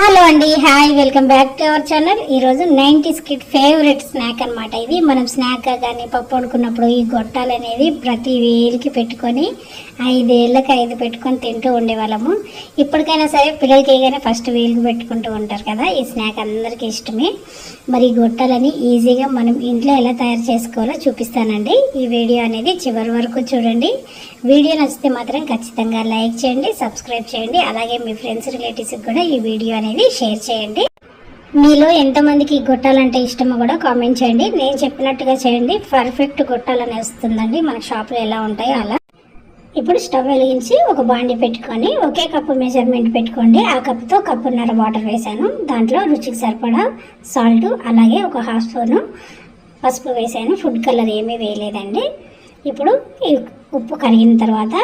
Hello అండి, hi, welcome back to our channel. ఈరోజు 90s kid favourite snack అనమాట. ఇది మనం స్నాక్గా కానీ పప్పు వండుకున్నప్పుడు ఈ గొట్టాలు అనేది ప్రతి వేలికి పెట్టుకొని 5 ఏళ్ళకి 5 పెట్టుకొని తింటూ ఉండేవాళ్ళము. ఇప్పటికైనా సరే పిల్లలకి కానీ ఫస్ట్ వేలుకి పెట్టుకుంటూ ఉంటారు కదా. ఈ స్నాక్ అందరికీ ఇష్టమే. మరి ఈ గొట్టాలని ఈజీగా మనం ఇంట్లో ఎలా తయారు చేసుకోవాలో చూపిస్తానండి. ఈ వీడియో అనేది చివరి వరకు చూడండి. వీడియో నచ్చితే మాత్రం ఖచ్చితంగా లైక్ చేయండి, సబ్స్క్రైబ్ చేయండి. అలాగే మీ ఫ్రెండ్స్ రిలేటివ్స్కి కూడా ఈ వీడియో అనేది షేర్ చేయండి. మీలో ఎంతమందికి గొట్టాలంటే ఇష్టమో కూడా కామెంట్ చేయండి. నేను చెప్పినట్టుగా చేయండి, పర్ఫెక్ట్ గొట్టాలని వస్తుందండి. మన షాప్లో ఎలా ఉంటాయో అలా. ఇప్పుడు స్టవ్ వెలిగించి ఒక బాండి పెట్టుకొని ఒకే కప్పు మెజర్మెంట్ పెట్టుకోండి. ఆ కప్పుతో కప్పున్నర వాటర్ వేసాను. దాంట్లో రుచికి సరిపడా సాల్ట్, అలాగే ఒక హాఫ్ స్పూను పసుపు వేసాను. ఫుడ్ కలర్ ఏమీ వేయలేదండి. ఇప్పుడు ఈ ఉప్పు కరిగిన తర్వాత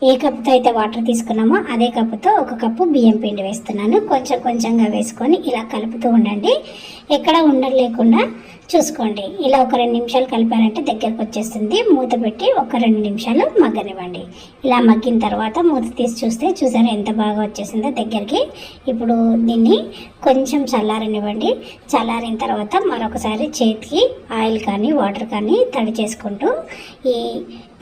ఏ కప్పుతో అయితే వాటర్ తీసుకున్నామో అదే కప్పుతో ఒక కప్పు బియ్యం పిండి వేస్తున్నాను. కొంచెం కొంచెంగా వేసుకొని ఇలా కలుపుతూ ఉండండి. ఎక్కడ ఉండలు లేకుండా చూసుకోండి. ఇలా ఒక 2 నిమిషాలు కలిపారంటే దగ్గరకు వచ్చేస్తుంది. మూత పెట్టి ఒక 2 నిమిషాలు మగ్గనివ్వండి. ఇలా మగ్గిన తర్వాత మూత తీసి చూసారా ఎంత బాగా వచ్చేసిందో దగ్గరికి. ఇప్పుడు దీన్ని కొంచెం చల్లారనివ్వండి. చల్లారిన తర్వాత మరొకసారి చేతికి ఆయిల్ కానీ వాటర్ కానీ తడి చేసుకుంటూ ఈ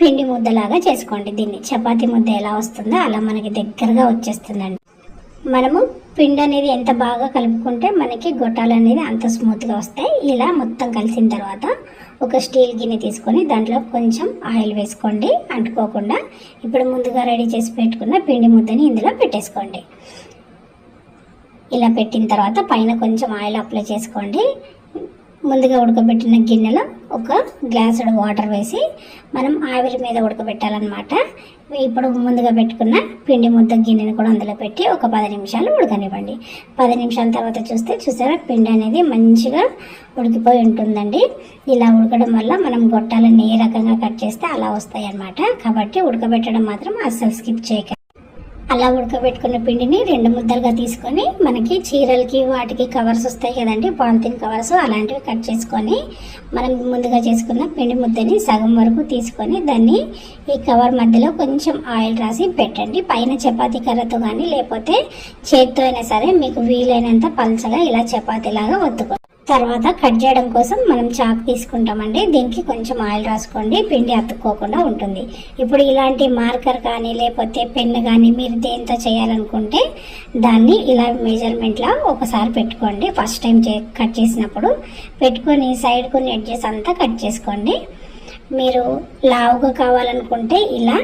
పిండి ముద్దలాగా చేసుకోండి. దీన్ని చపాతీ ముద్ద ఎలా వస్తుందో అలా మనకి దగ్గరగా వచ్చేస్తుందండి. మనము పిండి అనేది ఎంత బాగా కలుపుకుంటే మనకి గొట్టాలు అనేది అంత స్మూత్గా వస్తాయి. ఇలా మొత్తం కలిసిన తర్వాత ఒక స్టీల్ గిన్నె తీసుకొని దాంట్లో కొంచెం ఆయిల్ వేసుకోండి అంటుకోకుండా. ఇప్పుడు ముందుగా రెడీ చేసి పెట్టుకున్న పిండి ముద్దని ఇందులో పెట్టేసుకోండి. ఇలా పెట్టిన తర్వాత పైన కొంచెం ఆయిల్ అప్లై చేసుకోండి. ముందుగా ఉడకబెట్టిన గిన్నెలో ఒక గ్లాసుడు వాటర్ వేసి మనం ఆవిరి మీద ఉడకబెట్టాలన్నమాట. ఇప్పుడు ముందుగా పెట్టుకున్న పిండి ముద్ద గిన్నెని కూడా అందులో పెట్టి ఒక 10 నిమిషాలు ఉడకనివ్వండి. 10 నిమిషాల తర్వాత చూసారా పిండి అనేది మంచిగా ఉడికిపోయి ఉంటుందండి. ఇలా ఉడకడం వల్ల మనం గొట్టాలని ఏ రకంగా కట్ చేస్తే అలా వస్తాయి అన్నమాట. కాబట్టి ఉడకబెట్టడం మాత్రం అస్సలు స్కిప్ చేయకండి. అలా ఉడకబెట్టుకున్న పిండిని 2 ముద్దలుగా తీసుకొని మనకి చీరలకి వాటికి కవర్స్ వస్తాయి కదండి, పాలిథిన్ కవర్స్, అలాంటివి కట్ చేసుకొని మనం ముందుగా చేసుకున్న పిండి ముద్దని సగం వరకు తీసుకొని దాన్ని ఈ కవర్ మధ్యలో కొంచెం ఆయిల్ రాసి పెట్టండి. పైన చపాతీ కర్రతో కానీ లేకపోతే చేతితో అయినా సరే మీకు వీలైనంత పల్చగా ఇలా చపాతీలాగా ఒత్తుకోండి. తర్వాత కట్ చేయడం కోసం మనం చాకు తీసుకుంటామండి. దీనికి కొంచెం ఆయిల్ రాసుకోండి, పిండి అతుక్కోకుండా ఉంటుంది. ఇప్పుడు ఇలాంటి మార్కర్ కానీ లేకపోతే పెన్ను కానీ మీరు దేంతో చేయాలనుకుంటే దాన్ని ఇలా మెజర్మెంట్లా ఒకసారి పెట్టుకోండి. ఫస్ట్ టైం కట్ చేసినప్పుడు పెట్టుకొని సైడ్ కొన్ని ఎడ్జెస్ అంతా కట్ చేసుకోండి. మీరు లావుగా కావాలనుకుంటే ఇలా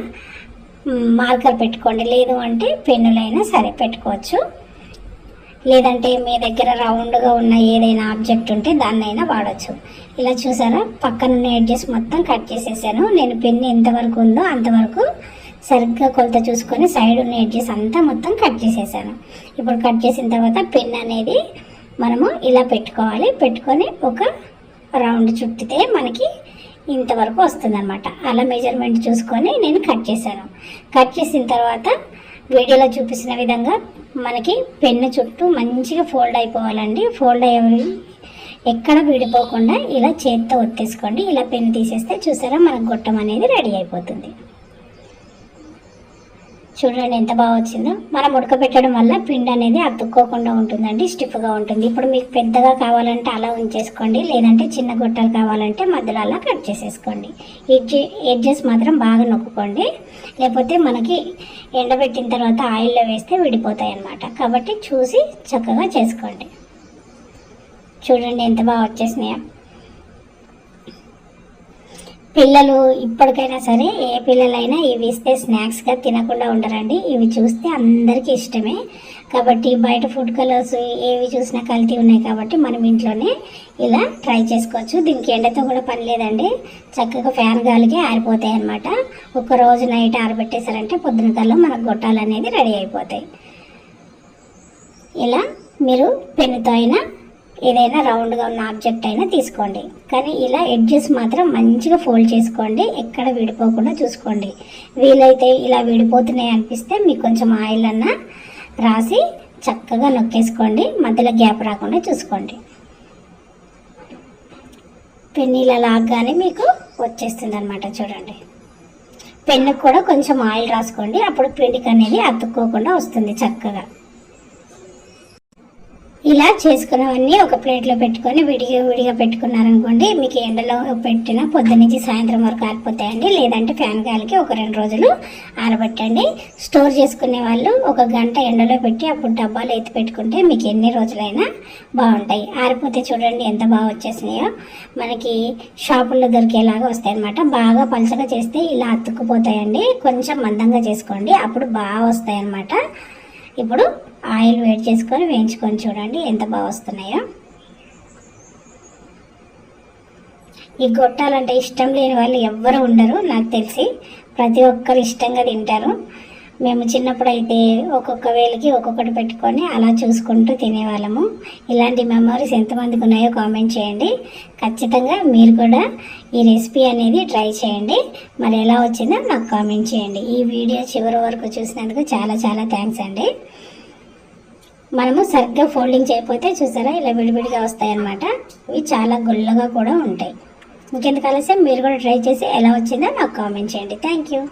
మార్కర్ పెట్టుకోండి, లేదు అంటే పెన్నులైనా సరే పెట్టుకోవచ్చు. లేదంటే మీ దగ్గర రౌండ్గా ఉన్న ఏదైనా ఆబ్జెక్ట్ ఉంటే దాన్నైనా వాడచ్చు. ఇలా చూసారా పక్కనున్న ఎడ్జెస్ మొత్తం కట్ చేసేసాను. నేను పెన్ను ఎంతవరకు ఉందో అంతవరకు సరిగ్గా కొలత చూసుకొని సైడ్ ఉన్న ఎడ్జెస్ అంతా మొత్తం కట్ చేసేసాను. ఇప్పుడు కట్ చేసిన తర్వాత పెన్ అనేది మనము ఇలా పెట్టుకోవాలి. పెట్టుకొని ఒక రౌండ్ చుట్టితే మనకి ఇంతవరకు వస్తుంది అనమాట. అలా మెజర్మెంట్ చూసుకొని నేను కట్ చేశాను. కట్ చేసిన తర్వాత వీడియోలో చూపించిన విధంగా మనకి పెన్ను చుట్టూ మంచిగా ఫోల్డ్ అయిపోవాలండి. ఫోల్డ్ అయ్యి ఎక్కడ విడిపోకుండా ఇలా చేతితో ఒత్తేసుకోండి. ఇలా పెన్ను తీసేస్తే చూసారా మనకు గొట్టం అనేది రెడీ అయిపోతుంది. చూడండి ఎంత బాగా వచ్చిందో. మనం ఉడకబెట్టడం వల్ల పిండి అనేది అతుక్కోకుండా ఉంటుందండి, స్టిఫ్గా ఉంటుంది. ఇప్పుడు మీకు పెద్దగా కావాలంటే అలా ఉంచేసుకోండి, లేదంటే చిన్న గొట్టాలు కావాలంటే మధ్యలో అలా కట్ చేసేసుకోండి. ఎడ్జెస్ మాత్రం బాగా నొక్కుకోండి, లేకపోతే మనకి ఎండబెట్టిన తర్వాత ఆయిల్లో వేస్తే విడిపోతాయి అన్నమాట. కాబట్టి చూసి చక్కగా చేసుకోండి. చూడండి ఎంత బాగా వచ్చేసినాయో. పిల్లలు ఇప్పటికైనా సరే ఏ పిల్లలైనా ఇవి ఇస్తే స్నాక్స్గా తినకుండా ఉండరండి. ఇవి చూస్తే అందరికీ ఇష్టమే. కాబట్టి బయట ఫుడ్ కలర్స్ ఏవి చూసినా కల్తీ ఉన్నాయి కాబట్టి మనం ఇంట్లోనే ఇలా ట్రై చేసుకోవచ్చు. దీనికి ఎండతో కూడా పని లేదండి, చక్కగా ఫ్యాన్ గాలికి ఆరిపోతాయి అన్నమాట. ఒక రోజు నైట్ ఆరబెట్టేశారంటే పొద్దున కల్లా మనకు గొట్టాలు అనేది రెడీ అయిపోతాయి. ఇలా మీరు పెన్నుతో అయినా ఏదైనా రౌండ్గా ఉన్న ఆబ్జెక్ట్ అయినా తీసుకోండి, కానీ ఇలా ఎడ్జెస్ మాత్రం మంచిగా ఫోల్డ్ చేసుకోండి, ఎక్కడ విడిపోకుండా చూసుకోండి. వీలైతే ఇలా విడిపోతున్నాయి అనిపిస్తే మీకు కొంచెం ఆయిల్ అన్నా రాసి చక్కగా నొక్కేసుకోండి, మధ్యలో గ్యాప్ రాకుండా చూసుకోండి. పెన్ను ఇలా లాగ్గానే మీకు వచ్చేస్తుంది అనమాట. చూడండి పెన్నుకు కూడా కొంచెం ఆయిల్ రాసుకోండి, అప్పుడు పిండికి అనేది అతుక్కోకుండా వస్తుంది చక్కగా. ఇలా చేసుకున్నవన్నీ ఒక ప్లేట్లో పెట్టుకొని విడిగా పెట్టుకున్నారనుకోండి, మీకు ఎండలో పెట్టిన పొద్దునుంచి సాయంత్రం వరకు ఆరిపోతాయండి. లేదంటే ఫ్యాన్ గాలికి ఒక 2 రోజులు ఆరబెట్టండి. స్టోర్ చేసుకునే వాళ్ళు 1 గంట ఎండలో పెట్టి అప్పుడు డబ్బాలు ఎత్తి పెట్టుకుంటే మీకు ఎన్ని రోజులైనా బాగుంటాయి. ఆరిపోతే చూడండి ఎంత బాగా వచ్చేసినాయో, మనకి షాపుల్లో దొరికేలాగా వస్తాయి అన్నమాట. బాగా పలచగా చేస్తే ఇలా అతుక్కుపోతాయండి. కొంచెం మందంగా చేసుకోండి, అప్పుడు బాగా వస్తాయి అన్నమాట. ఇప్పుడు ఆయిల్ వేడి చేసుకొని వేయించుకొని చూడండి ఎంత బాగా వస్తున్నాయో. ఈ గొట్టాలంటే ఇష్టం లేని వాళ్ళు ఎవ్వరు ఉండరు నాకు తెలిసి, ప్రతి ఒక్కరు ఇష్టంగా తింటారు. మేము చిన్నప్పుడు అయితే ఒక్కొక్క వేలకి ఒక్కొక్కటి పెట్టుకొని అలా చూసుకుంటూ తినేవాళ్ళము. ఇలాంటి మెమరీస్ ఎంతమందికి ఉన్నాయో కామెంట్ చేయండి. ఖచ్చితంగా మీరు కూడా ఈ రెసిపీ అనేది ట్రై చేయండి. మరి ఎలా వచ్చిందో నాకు కామెంట్ చేయండి. ఈ వీడియో చివరి వరకు చూసినందుకు చాలా చాలా థ్యాంక్స్ అండి. మనము సరిగ్గా ఫోల్డింగ్ చేయకపోతే చూసారా ఇలా విడివిడిగా వస్తాయన్నమాట. ఇవి చాలా గుల్లగా కూడా ఉంటాయి. ఇంకెందుకు ఆలస్యం, మీరు కూడా ట్రై చేసి ఎలా వచ్చిందో నాకు కామెంట్ చేయండి. Thank you.